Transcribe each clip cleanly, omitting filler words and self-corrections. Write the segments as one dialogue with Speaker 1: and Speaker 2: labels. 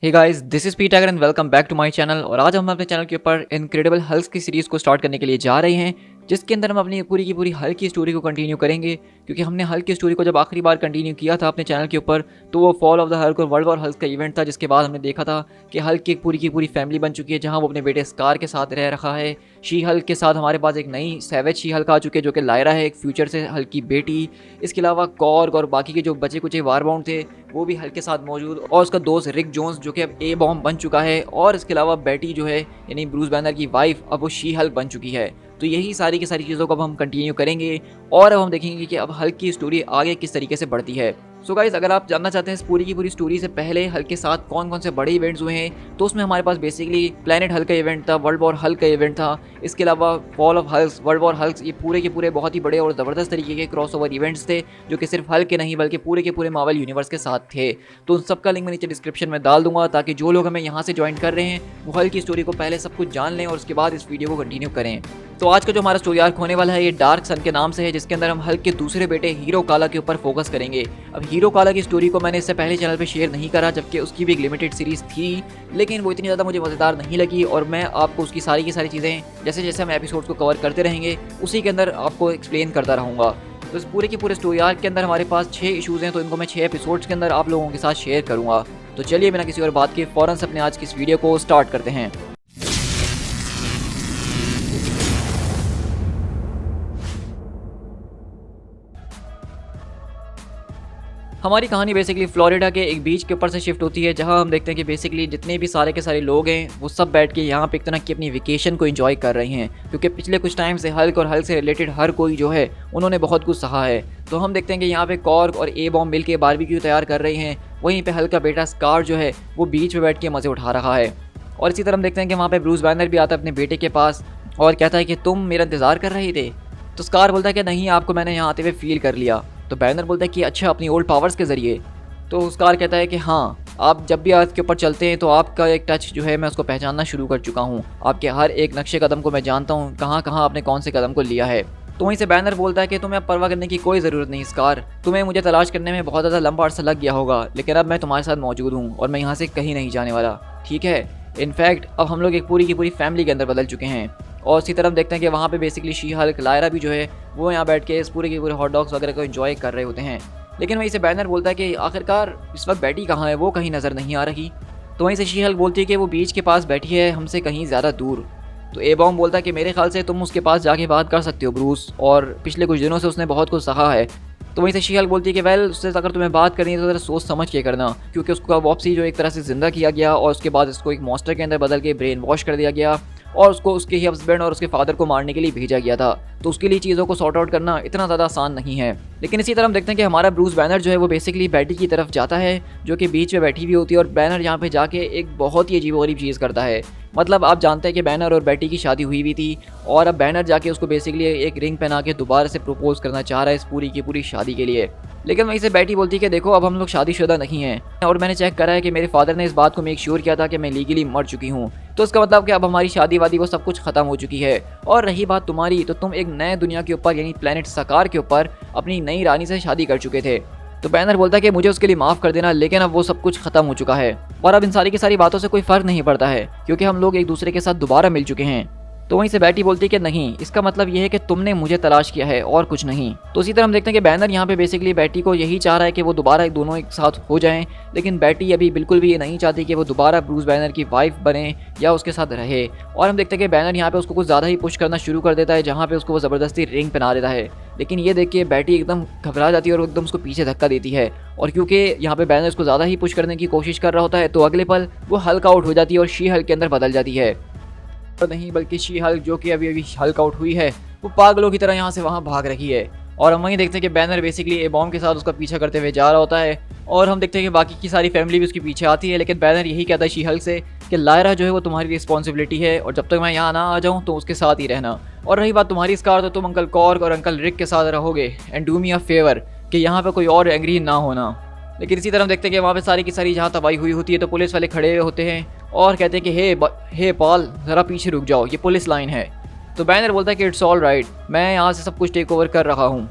Speaker 1: Hey guys, this is P tiger and welcome back to my channel. और आज हम अपने चैनल के ऊपर इनक्रेडिबल हल्क की सीरीज़ को स्टार्ट करने के लिए जा रहे हैं, जिसके अंदर हम अपनी पूरी की पूरी हल्क की स्टोरी को कंटिन्यू करेंगे। क्योंकि हमने हल्क की स्टोरी को जब आखिरी बार कंटिन्यू किया था अपने चैनल के ऊपर, तो वो फॉल ऑफ द हल्क और वर्ल्ड वॉर हल्क का इवेंट था, जिसके बाद हमने देखा था कि हल्क की पूरी फैमिली बन चुकी है, जहाँ वो अपने बेटे स्कार के साथ रह रखा है। शी हल्क के साथ हमारे पास एक नई सैवेज शी हल्क आ चुकी है, जो कि लायरा है, एक फ्यूचर से हल्क की बेटी। इसके अलावा कॉर्ग और बाकी के जो बचे कुचे वारबाउंड थे वो भी हल्क के साथ मौजूद, और उसका दोस्त रिक जोन्स जो कि अब ए बॉम्ब बन चुका है। और इसके अलावा बेटी जो है यानी ब्रूस बैनर की वाइफ, अब वो शी हल्क बन चुकी है। तो यही सारी की सारी चीज़ों को अब हम कंटिन्यू करेंगे और अब हम देखेंगे कि अब हल्क की स्टोरी आगे किस तरीके से बढ़ती है। सो गाइस, अगर आप जानना चाहते हैं इस पूरी की पूरी स्टोरी से पहले हल्क के साथ कौन कौन से बड़े इवेंट्स हुए हैं, तो उसमें हमारे पास बेसिकली प्लैनेट हल्क का इवेंट था, वर्ल्ड वॉर हल्क का इवेंट था। इसके अलावा fall of Hulk, world war Hulk, ये पूरे के पूरे बहुत ही बड़े और ज़बरदस्त तरीके के क्रॉसओवर इवेंट्स थे, जो कि सिर्फ हल्क के नहीं बल्कि पूरे के पूरे मार्वल यूनिवर्स के साथ थे। तो उन सबका लिंक मैं नीचे डिस्क्रिप्शन में डाल दूंगा, ताकि जो लोग हमें यहाँ से ज्वाइन कर रहे हैं वो हल्क की स्टोरी को पहले सब कुछ जान लें और उसके बाद इस वीडियो को कंटिन्यू करें। तो आज का जो हमारा स्टोरी आर्क होने वाला है, ये डार्क सन के नाम से है, जिसके अंदर हम हल्क के दूसरे बेटे हीरो काला के ऊपर फोकस करेंगे। अब हीरो काला की स्टोरी को मैंने इससे पहले चैनल पे शेयर नहीं करा, जबकि उसकी भी एक लिमिटेड सीरीज थी, लेकिन वो इतनी ज़्यादा मुझे मज़ेदार नहीं लगी। और मैं आपको उसकी सारी की सारी चीज़ें जैसे जैसे हम एपिसोड्स को कवर करते रहेंगे उसी के अंदर आपको एक्सप्लेन करता रहूँगा। तो इस पूरे की पूरे स्टोरी आर्क के अंदर हमारे पास 6 इशूज़ हैं, तो इनको मैं 6 एपिसोड्स के अंदर आप लोगों के साथ शेयर करूँगा। तो चलिए बिना किसी और बात के फ़ौरन से अपने आज की इस वीडियो को स्टार्ट करते हैं। हमारी कहानी बेसिकली फ्लोरिडा के एक बीच के ऊपर से शिफ्ट होती है, जहां हम देखते हैं कि बेसिकली जितने भी सारे के सारे लोग हैं वो सब बैठ के यहाँ पे एक तरह की अपनी वेकेशन को एंजॉय कर रहे हैं। क्योंकि पिछले कुछ टाइम से हल्क और हल्क से रिलेटेड हर कोई जो है उन्होंने बहुत कुछ सहा है। तो हम देखते हैं कि यहाँ पे कॉर्ग और ए बॉम्ब मिल के बारबेक्यू तैयार कर रहे हैं, वहीं पर हल्क का बेटा स्कार जो है वो बीच में बैठ के मज़े उठा रहा है। और इसी तरह हम देखते हैं कि वहाँ पर ब्रूस बैनर भी आता है अपने बेटे के पास और कहता है कि तुम मेरा इंतज़ार कर रहे थे। तो स्कार बोलता है कि नहीं, आपको मैंने यहाँ आते हुए फील कर लिया। तो बैनर बोलता है कि अच्छा, अपनी ओल्ड पावर्स के ज़रिए। तो स्कार कहता है कि हाँ, आप जब भी अर्थ के ऊपर चलते हैं तो आपका एक टच जो है मैं उसको पहचानना शुरू कर चुका हूँ। आपके हर एक नक्शे कदम को मैं जानता हूँ, कहाँ कहाँ आपने कौन से कदम को लिया है। तो वहीं से बैनर बोलता है कि तुम्हें अब परवाह करने की कोई ज़रूरत नहीं स्कार, तुम्हें मुझे तलाश करने में बहुत ज़्यादा लंबा अर्सा लग गया होगा, लेकिन अब मैं तुम्हारे साथ मौजूद हूँ और मैं यहाँ से कहीं नहीं जाने वाला, ठीक है। इनफैक्ट अब हम लोग एक पूरी की पूरी फैमिली के अंदर बदल चुके हैं। और इसी तरह हम देखते हैं कि वहाँ पे बेसिकली शी हल्क, लायरा भी जो है वो यहाँ बैठ के इस पूरे के पूरे हॉट डॉग्स वगैरह को एंजॉय कर रहे होते हैं। लेकिन वहीं से बैनर बोलता है कि आखिरकार इस वक्त बेटी कहाँ है, वो कहीं नज़र नहीं आ रही। तो वहीं से शी हल्क बोलती है कि वो बीच के पास बैठी है, हमसे कहीं ज़्यादा दूर। तो ए बॉम्ब बोलता है कि मेरे ख्याल से तुम उसके पास जाके बात कर सकते हो ब्रूस, और पिछले कुछ दिनों से उसने बहुत कुछ सहा है। तो वहीं से शी हल्क बोलती है कि वेल, उससे अगर तुम्हें बात करनी है तो ज़रा सोच समझ के करना, क्योंकि उसका वापसी जो एक तरह से ज़िंदा किया गया और उसके बाद इसको एक मॉन्स्टर के अंदर बदल के ब्रेन वॉश कर दिया गया और उसको उसके ही हस्बैंड और उसके फादर को मारने के लिए भेजा गया था। तो उसके लिए चीज़ों को सॉर्ट आउट करना इतना ज़्यादा आसान नहीं है। लेकिन इसी तरह हम देखते हैं कि हमारा ब्रूस बैनर जो है वो बेसिकली बेटी की तरफ जाता है, जो कि बीच में बैठी हुई होती है। और बैनर यहाँ पे जाके एक बहुत ही अजीबोगरीब चीज़ करता है। मतलब आप जानते हैं कि बैनर और बेटी की शादी हुई हुई थी, और अब बैनर जाके उसको बेसिकली एक रिंग पहना के दोबारा से प्रपोज करना चाह रहा है इस पूरी की पूरी शादी के लिए। लेकिन वहीं से बेटी बोलती है कि देखो, अब हम लोग शादीशुदा नहीं हैं, और मैंने चेक करा है कि मेरे फादर ने इस बात को मेक श्योर किया था कि मैं लीगली मर चुकी हूँ। तो इसका मतलब कि अब हमारी शादी वादी वो सब कुछ ख़त्म हो चुकी है। और रही बात तुम्हारी, तो तुम एक नए दुनिया के ऊपर यानी प्लेनेट सकार के ऊपर अपनी नई रानी से शादी कर चुके थे। तो बैनर बोलता है कि मुझे उसके लिए माफ़ कर देना, लेकिन अब वो सब कुछ ख़त्म हो चुका है और अब इन सारी की सारी बातों से कोई फ़र्क नहीं पड़ता है, क्योंकि हम लोग एक दूसरे के साथ दोबारा मिल चुके हैं। तो वहीं से बेटी बोलती है कि नहीं, इसका मतलब यह है कि तुमने मुझे तलाश किया है और कुछ नहीं। तो इसी तरह हम देखते हैं कि बैनर यहाँ पे बेसिकली बेटी को यही चाह रहा है कि वो दोबारा दोनों एक साथ हो जाएं, लेकिन बेटी अभी बिल्कुल भी ये नहीं चाहती कि वो दोबारा ब्रूस बैनर की वाइफ बने या उसके साथ रहे। और हम देखते हैं कि बैनर यहाँ पे उसको कुछ ज़्यादा ही पुश करना शुरू कर देता है, जहाँ पे उसको वो ज़बरदस्ती रिंग पहना देता है। लेकिन ये देख के बेटी एकदम घबरा जाती है और एकदम उसको पीछे धक्का देती है। और क्योंकि यहाँ पे बैनर उसको ज़्यादा ही पुश करने की कोशिश कर रहा होता है, तो अगले पल वो हल्क आउट हो जाती है और शी हल्क के अंदर बदल जाती है। तो नहीं, बल्कि शी हल्क जो कि अभी हल्क आउट हुई है वो पागलों की तरह यहाँ से वहाँ भाग रही है। और हम वहीं देखते हैं कि बैनर बेसिकली ए बॉम्ब के साथ उसका पीछा करते हुए जा रहा होता है, और हम देखते हैं कि बाकी की सारी फैमिली भी उसके पीछे आती है। लेकिन बैनर यही कहता है शी हल्क से कि लायरा जो है वो तुम्हारी रिस्पॉन्सिबिलिटी है, और जब तक मैं यहाँ ना आ जाऊँ तो उसके साथ ही रहना। और रही बात तुम्हारी स्कार, तो तुम अंकल कॉर्ग और अंकल रिक के साथ रहोगे, and do me a favour कि यहाँ पर कोई और एंग्री ना होना। लेकिन इसी तरह हम देखते हैं कि वहाँ पे सारी की सारी जहाँ तबाही हुई होती है, तो पुलिस वाले खड़े हुए होते हैं और कहते हैं कि हे पॉल, ज़रा पीछे रुक जाओ, ये पुलिस लाइन है। तो बैनर बोलता है कि इट्स ऑल राइट, मैं यहाँ से सब कुछ टेक ओवर कर रहा हूँ।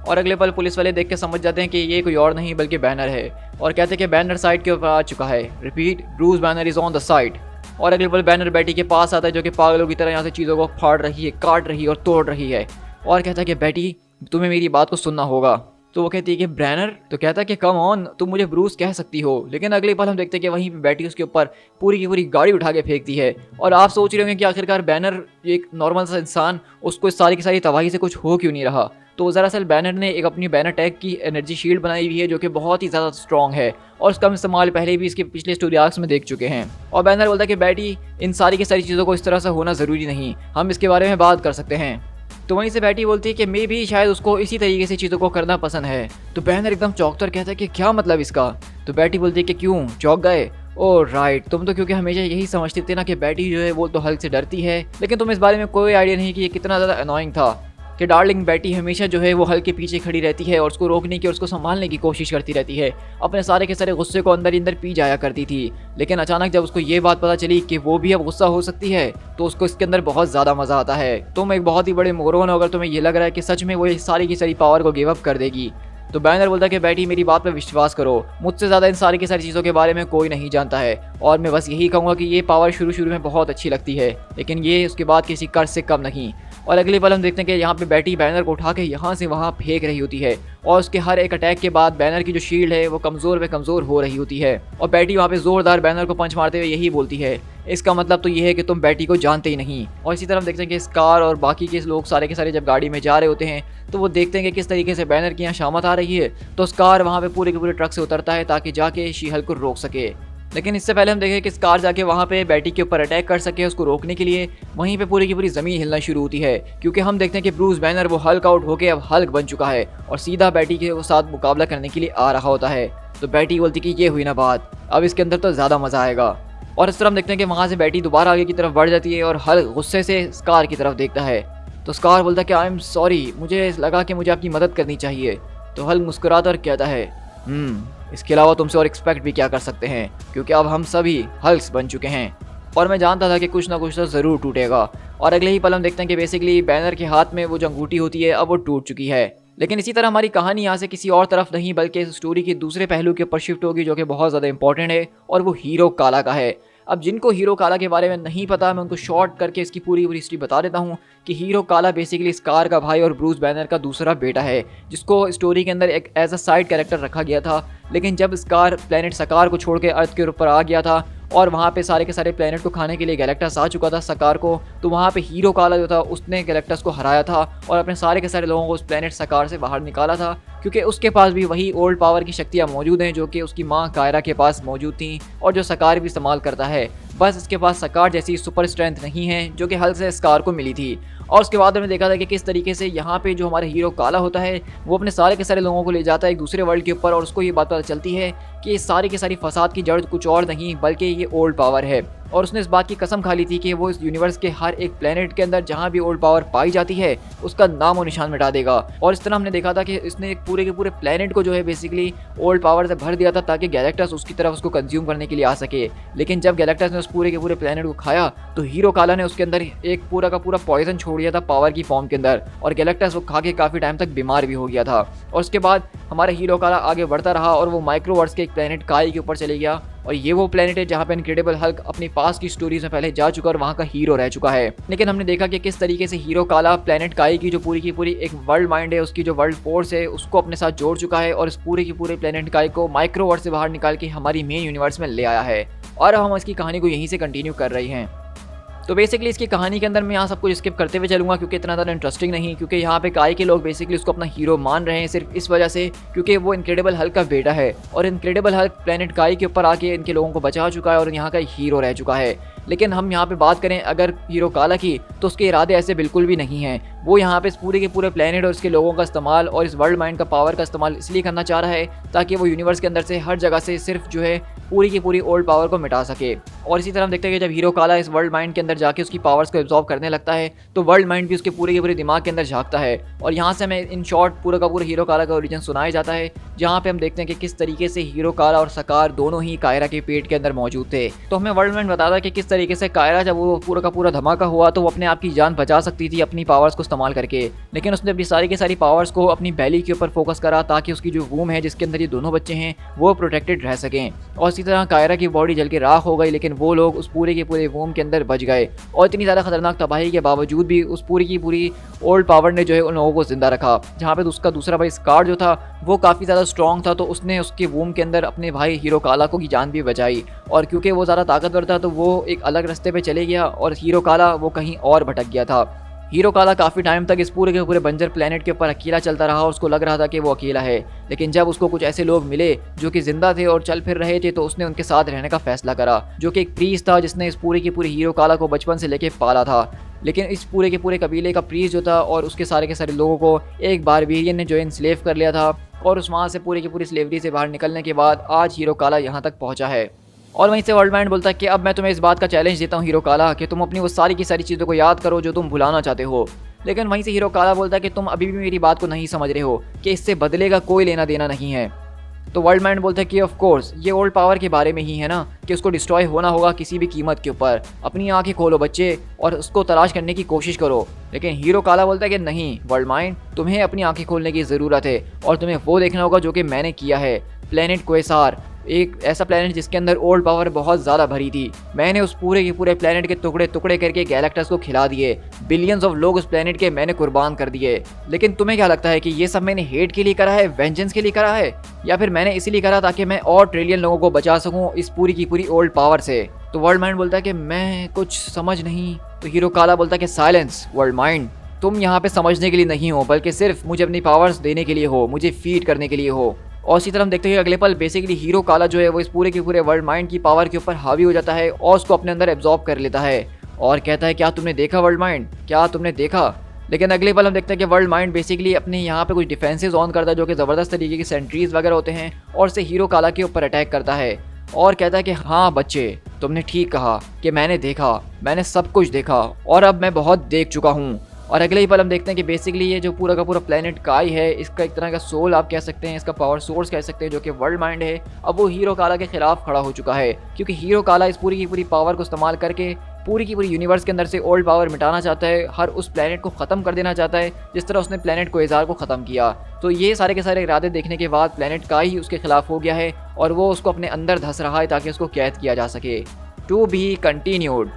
Speaker 1: और अगले पल पुलिस वाले देख के समझ जाते हैं कि ये कोई और नहीं बल्कि बैनर है और कहते हैं कि बैनर साइड के ऊपर आ चुका है। Repeat, Bruce banner is on the side. और अगले पल बैनर बैटी के पास आता है जो कि पागलों की तरह यहाँ से चीज़ों को फाड़ रही है, काट रही है और तोड़ रही है और कहता है कि बैटी तुम्हें मेरी बात को सुनना होगा। तो वो कहती है कि ब्रैनर, तो कहता है कि कम ऑन, तुम मुझे ब्रूस कह सकती हो। लेकिन अगले पल हम देखते हैं कि वहीं पे बैटी उसके ऊपर पूरी की पूरी गाड़ी उठा के फेंकती है। और आप सोच रहे होंगे कि आखिरकार बैनर एक नॉर्मल सा इंसान, उसको इस सारी की सारी तबाही से कुछ हो क्यों नहीं रहा। तो दरअसल बैनर ने एक अपनी बैनर टैग की एनर्जी शील्ड बनाई हुई है जो कि बहुत ही ज़्यादा स्ट्रॉन्ग है और उसका हम इस्तेमाल पहले भी इसके पिछले स्टोरी आर्क्स में देख चुके हैं। और बैनर बोलता है कि बैटी, इन सारी की सारी चीज़ों को इस तरह से होना ज़रूरी नहीं, हम इसके बारे में बात कर सकते हैं। तो वहीं से बैटी बोलती है कि मे भी शायद उसको इसी तरीके से चीज़ों को करना पसंद है। तो बैनर एकदम चौंकता और कहता है कि क्या मतलब इसका। तो बैटी बोलती है कि क्यों चौंक गए, ओ राइट, तुम तो क्योंकि हमेशा यही समझते थे ना कि बैटी जो है वो तो हल्क से डरती है, लेकिन तुम्हें इस बारे में कोई आइडिया नहीं कि ये कितना ज़्यादा अनोइंग था कि डार्लिंग बैटी हमेशा जो है वो हल्क के पीछे खड़ी रहती है और उसको रोकने की और उसको संभालने की कोशिश करती रहती है, अपने सारे के सारे गुस्से को अंदर ही अंदर पी जाया करती थी। लेकिन अचानक जब उसको ये बात पता चली कि वो भी अब गुस्सा हो सकती है तो उसको इसके अंदर बहुत ज़्यादा मज़ा आता है। तुम एक बहुत ही बड़े मोरोन हो अगर तुम्हें ये लग रहा है कि सच में वो ये सारी की सारी पावर को गिव अप कर देगी। तो बैनर बोलता है कि बैटी मेरी बात पर विश्वास करो, मुझसे ज़्यादा इन सारी की सारी चीज़ों के बारे में कोई नहीं जानता है और मैं बस यही कहूँगा कि ये पावर शुरू में बहुत अच्छी लगती है लेकिन ये उसके बाद किसी कर्ज से कम नहीं। और अगले पल हम देखते हैं कि यहाँ पे बैटी बैनर को उठा के यहाँ से वहाँ फेंक रही होती है और उसके हर एक अटैक के बाद बैनर की जो शील्ड है वो कमज़ोर पे कमज़ोर हो रही होती है और बैटी वहाँ पे ज़ोरदार बैनर को पंच मारते हुए यही बोलती है, इसका मतलब तो ये है कि तुम बैटी को जानते ही नहीं। और इसी तरह हम देखते हैं कि स्कार और बाकी के लोग सारे के सारे जब गाड़ी में जा रहे होते हैं तो वो देखते हैं कि किस तरीके से बैनर की यहाँ शामत आ रही है। तो स्कार वहाँ पे पूरे के पूरे ट्रक से उतरता है ताकि जाके शी हल्क को रोक सके। लेकिन इससे पहले हम देखें कि स्कार जाके वहाँ पे बैटी के ऊपर अटैक कर सके उसको रोकने के लिए, वहीं पे पूरी की पूरी ज़मीन हिलना शुरू होती है क्योंकि हम देखते हैं कि ब्रूस बैनर वो हल्क आउट होके अब हल्क बन चुका है और सीधा बैटी के साथ मुकाबला करने के लिए आ रहा होता है। तो बैटी बोलती कि ये हुई ना बात, अब इसके अंदर तो ज़्यादा मज़ा आएगा। और इस तरह हम देखते हैं कि वहाँ से बैटी दोबारा आगे की तरफ बढ़ जाती है और हल्क गुस्से से स्कार की तरफ देखता है। तो स्कार बोलता है कि आई एम सॉरी, मुझे लगा कि मुझे आपकी मदद करनी चाहिए। तो हल्क मुस्कुराता और कहता है इसके अलावा तुमसे और एक्सपेक्ट भी क्या कर सकते हैं क्योंकि अब हम सभी हल्क्स बन चुके हैं और मैं जानता था कि कुछ ना कुछ तो ज़रूर टूटेगा। और अगले ही पल हम देखते हैं कि बेसिकली बैनर के हाथ में वो जो अंगूठी होती है अब वो टूट चुकी है। लेकिन इसी तरह हमारी कहानी यहाँ से किसी और तरफ नहीं बल्कि स्टोरी के दूसरे पहलू के ऊपर शिफ्ट होगी जो कि बहुत ज़्यादा इंपॉर्टेंट है और वो हीरो काला का है। अब जिनको हीरो काला के बारे में नहीं पता मैं उनको शॉर्ट करके इसकी पूरी पूरी हिस्ट्री बता देता हूँ कि हीरो काला बेसिकली स्कार का भाई और ब्रूस बैनर का दूसरा बेटा है जिसको स्टोरी के अंदर एक एज अ साइड कैरेक्टर रखा गया था। लेकिन जब स्कार प्लेनेट सकार को छोड़ के अर्थ के ऊपर आ गया था और वहाँ पे सारे के सारे प्लेनेट को खाने के लिए गैलेक्टस आ चुका था सकार को, तो वहाँ पे हीरो काला जो था उसने गैलेक्टस को हराया था और अपने सारे के सारे लोगों को उस प्लेनेट सकार से बाहर निकाला था क्योंकि उसके पास भी वही ओल्ड पावर की शक्तियाँ मौजूद हैं जो कि उसकी माँ कायरा के पास मौजूद थी और जो सकार भी इस्तेमाल करता है। बस इसके पास सकार जैसी सुपर स्ट्रेंथ नहीं है जो कि हल्क से स्कार को मिली थी। और उसके बाद हमने देखा था कि किस तरीके से यहाँ पे जो हमारे हीरो काला होता है वो अपने सारे के सारे लोगों को ले जाता है एक दूसरे वर्ल्ड के ऊपर और उसको ये बात पता चलती है कि ये सारी की सारी फसाद की जड़ कुछ और नहीं बल्कि ये ओल्ड पावर है। और उसने इस बात की कसम खा ली थी कि वो इस यूनिवर्स के हर एक प्लेनेट के अंदर जहाँ भी ओल्ड पावर पाई जाती है उसका नाम और निशान मिटा देगा। और इस तरह हमने देखा था कि इसने एक पूरे के पूरे प्लेनेट को जो है बेसिकली ओल्ड पावर से भर दिया था ताकि गैलेक्टस उसकी तरफ उसको कंज्यूम करने के लिए आ सके। लेकिन जब गैलेक्टस ने उस पूरे के पूरे प्लेनेट को खाया तो हीरो काला ने उसके अंदर एक पूरा का पूरा पॉइजन छोड़ दिया था पावर की फॉर्म के अंदर और गैलेक्टस वो खा के काफ़ी टाइम तक बीमार भी हो गया था। और उसके बाद हमारा हीरो काला आगे बढ़ता रहा और वो माइक्रोवर्स के एक प्लेनेट काई के ऊपर चले गया और ये वो प्लेनेट है जहाँ पे इनक्रेडिबल हल्क अपनी पास की स्टोरीज में पहले जा चुका और वहाँ का हीरो रह चुका है। लेकिन हमने देखा कि किस तरीके से हीरो काला प्लेनेट काई की जो पूरी की पूरी एक वर्ल्ड माइंड है उसकी जो वर्ल्ड फोर्स है उसको अपने साथ जोड़ चुका है और इस पूरे की पूरे प्लेनेट काई को माइक्रोवर्स से बाहर निकाल के हमारी मेन यूनिवर्स में ले आया है और हम इसकी कहानी को यहीं से कंटिन्यू कर रही हैं। तो बेसिकली इसकी कहानी के अंदर मैं यहाँ सब कुछ स्किप करते हुए चलूँगा क्योंकि इतना ज़्यादा इंटरेस्टिंग नहीं, क्योंकि यहाँ पे काई के लोग बेसिकली उसको अपना हीरो मान रहे हैं सिर्फ इस वजह से क्योंकि वो इनक्रेडिबल हल्क का बेटा है और इनक्रेडिबल हल्क प्लेनेट काई के ऊपर आके इनके लोगों को बचा चुका है और यहाँ का हीरो रह चुका है। लेकिन हम यहाँ पे बात करें अगर हीरो काला की तो उसके इरादे ऐसे बिल्कुल भी नहीं हैं। वो यहाँ पे इस पूरे के पूरे प्लेनेट और इसके लोगों का इस्तेमाल और इस वर्ल्ड माइंड का पावर का इस्तेमाल इसलिए करना चाह रहा है ताकि वो यूनिवर्स के अंदर से हर जगह से सिर्फ जो है पूरी की पूरी ओल्ड पावर को मिटा सके। और इसी तरह हम देखते हैं कि जब हीरो काला इस वर्ल्ड माइंड के अंदर जाके उसकी पावर्स को एब्जॉर्ब करने लगता है तो वर्ल्ड माइंड भी उसके पूरे के पूरे दिमाग के अंदर झांकता है। और यहाँ से हमें इन शॉर्ट पूरा का पूरा हीरो काला का ओरिजिन सुनाया जाता है, जहाँ पे हम देखते हैं कि किस तरीके से हीरो काला और सकार दोनों ही कायरा के पेट के अंदर मौजूद थे। तो हमें वर्ल्ड माइंड बताता है कि किस तरीके से कायरा जब वो पूरा का पूरा धमाका हुआ तो वो अपने आप की जान बचा सकती थी अपनी पावर्स को इस्तेमाल करके, लेकिन उसने अपनी सारी की सारी पावर्स को अपनी बैली के ऊपर फोकस करा ताकि उसकी जो वूम है जिसके अंदर ये दोनों बच्चे हैं वो प्रोटेक्टेड रह सकें। और इसी तरह कायरा की बॉडी जल के राख हो गई, लेकिन वो लोग उस पूरे के पूरे वूम के अंदर बच गए। और इतनी ज़्यादा खतरनाक तबाही के बावजूद भी उस पूरी की पूरी ओल्ड पावर ने जो है उन लोगों को जिंदा रखा। जहाँ पे उसका दूसरा भाई स्कार जो था वो काफ़ी ज़्यादा स्ट्रॉन्ग था, तो उसने उसके वूम के अंदर अपने भाई हीरो काला को की जान भी बचाई। और क्योंकि वो ज़्यादा ताकतवर था तो वो एक अलग रास्ते पे चले गया और हीरो काला वो कहीं और भटक गया था। हीरो काला काफ़ी टाइम तक इस पूरे के पूरे बंजर प्लेनेट के ऊपर अकेला चलता रहा और उसको लग रहा था कि वो अकेला है, लेकिन जब उसको कुछ ऐसे लोग मिले जो कि जिंदा थे और चल फिर रहे थे तो उसने उनके साथ रहने का फैसला करा, जो कि एक प्रीस्ट था जिसने इस पूरे की पूरी हीरो काला को बचपन से लेके पाला था। लेकिन इस पूरे के पूरे कबीले का प्रीस्ट जो था और उसके सारे के सारे लोगों को एक बारबेरियन ने जो इनस्लेव कर लिया था और उस वहाँ से पूरी की पूरी स्लेवरी से बाहर निकलने के बाद आज हीरो काला यहाँ तक पहुँचा है। और वहीं से वर्ल्ड माइंड बोलता है कि अब मैं तुम्हें इस बात का चैलेंज देता हूँ हीरो काला कि तुम अपनी वो सारी की सारी चीज़ों को याद करो जो तुम भुलाना चाहते हो। लेकिन वहीं से हीरो काला बोलता है कि तुम अभी भी मेरी बात को नहीं समझ रहे हो कि इससे बदले का कोई लेना देना नहीं है। तो वर्ल्ड माइंड बोलता है कि ऑफ कोर्स ये ओल्ड पावर के बारे में ही है ना कि उसको डिस्ट्रॉय होना होगा किसी भी कीमत के ऊपर। अपनी आंखें खोलो बच्चे और उसको तलाश करने की कोशिश करो। लेकिन हीरो काला बोलता है कि नहीं वर्ल्ड माइंड, तुम्हें अपनी आंखें खोलने की ज़रूरत है और तुम्हें वो देखना होगा जो कि मैंने किया है। प्लेनेट क्वेसार, एक ऐसा प्लेनेट जिसके अंदर ओल्ड पावर बहुत ज़्यादा भरी थी, मैंने उस पूरे के पूरे प्लेनेट के टुकड़े टुकड़े करके गैलेक्टस को खिला दिए। बिलियंस ऑफ लोग उस प्लेनेट के मैंने कुर्बान कर दिए। लेकिन तुम्हें क्या लगता है कि ये सब मैंने हेट के लिए करा है, वेंजेंस के लिए करा है, या फिर मैंने इसीलिए करा ताकि मैं और ट्रिलियन लोगों को बचा सकूं इस पूरी की पूरी ओल्ड पावर से? तो वर्ल्ड माइंड बोलता है कि मैं कुछ समझ नहीं। तो हीरो काला बोलता है कि साइलेंस वर्ल्ड माइंड, तुम यहाँ पे समझने के लिए नहीं हो बल्कि सिर्फ मुझे अपनी पावर्स देने के लिए हो, मुझे फीड करने के लिए हो। और इसी तरह हम देखते हैं कि अगले पल बेसिकली हीरो काला जो है वो इस पूरे के पूरे वर्ल्ड माइंड की पावर के ऊपर हावी हो जाता है और उसको अपने अंदर एब्जॉर्ब कर लेता है और कहता है क्या तुमने देखा वर्ल्ड माइंड, क्या तुमने देखा? लेकिन अगले पल हम देखते हैं कि वर्ल्ड माइंड बेसिकली अपने यहाँ पे कुछ डिफेंसेस ऑन करता है जो कि ज़बरदस्त तरीके के सेंट्रीज वगैरह होते हैं और से हीरो काला के ऊपर अटैक करता है और कहता है कि हाँ बच्चे, तुमने ठीक कहा कि मैंने देखा, मैंने सब कुछ देखा और अब मैं बहुत देख चुका हूँ। और अगले ही पल हम देखते हैं कि बेसिकली ये जो पूरा का पूरा प्लेनेट काई है, इसका एक तरह का सोल आप कह सकते हैं, इसका पावर सोर्स कह सकते हैं, जो कि वर्ल्ड माइंड है, अब वो हीरो काला के खिलाफ खड़ा हो चुका है। क्योंकि हीरो काला इस पूरी की पूरी पावर को इस्तेमाल करके पूरी की पूरी यूनिवर्स के अंदर से ओल्ड पावर मिटाना चाहता है, हर उस प्लेनेट को ख़त्म कर देना चाहता है जिस तरह उसने प्लेनेट क्वेसार को ख़त्म किया। तो ये सारे के सारे इरादे देखने के बाद प्लेनेट काई ही उसके खिलाफ हो गया है और वो उसको अपने अंदर धंस रहा है ताकि उसको कैद किया जा सके। To be continued.